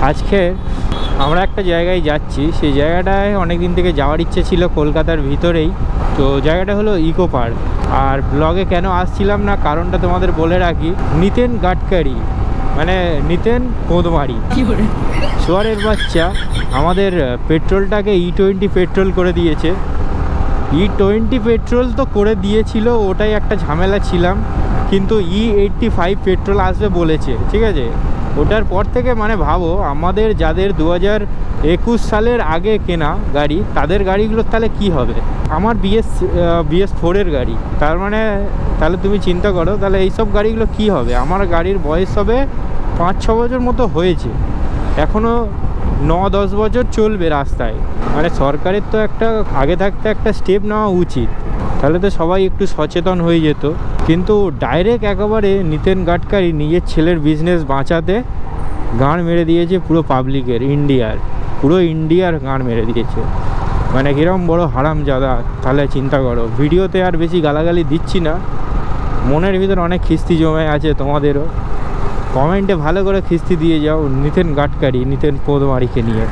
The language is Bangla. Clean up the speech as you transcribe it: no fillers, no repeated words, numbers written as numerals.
আজকে আমরা একটা জায়গায় যাচ্ছি, সেই জায়গাটায় অনেক দিন থেকে যাওয়ার ইচ্ছে ছিল, কলকাতার ভিতরেই। তো জায়গাটা হলো ইকো পার্ক। আর ব্লগে কেন আসছিলাম না কারণটা তোমাদের বলে রাখি। নিতেন গাডকারি মানে নিতেন পোদমারি সোয়ারের বাচ্চা আমাদের পেট্রোলটাকে E20 পেট্রোল করে দিয়েছে। E20 পেট্রোল তো করে দিয়েছিল, ওটাই একটা ঝামেলা ছিলাম, কিন্তু E85 পেট্রোল আসবে বলেছে, ঠিক আছে। ওটার পর থেকে মানে ভাবো, আমাদের যাদের 2021 সালের আগে কেনা গাড়ি, তাদের গাড়িগুলোর তাহলে কি হবে। আমার BS4 গাড়ি, তার মানে তাহলে তুমি চিন্তা করো, তাহলে এইসব গাড়িগুলো কি হবে। আমার গাড়ির বয়স হবে 5-6 বছর মতো হয়েছে, এখনও 9-10 বছর চলবে রাস্তায়। মানে সরকারের তো একটা আগে থাকতে একটা স্টেপ নেওয়া উচিত, তাহলে তো সবাই একটু সচেতন হয়ে যেত। কিন্তু ডাইরেক্ট একেবারে নিতেন গাডকারি নিজের ছেলের বিজনেস বাঁচাতে গাঁড় মেরে দিয়েছে পুরো পাবলিকের, পুরো ইন্ডিয়ার গাঁড় মেরে দিয়েছে। মানে কিরম বড় হারামজাদা, তাহলে চিন্তা করো। ভিডিওতে আর বেশি গালাগালি দিচ্ছি না, মনের ভিতর অনেক খিস্তি জমে আছে তোমাদেরও। কমেন্টে ভালো করে খিস্তি দিয়ে যাও নিতেন গাডকারি, নিতেন পোদমারিকে নিয়ে।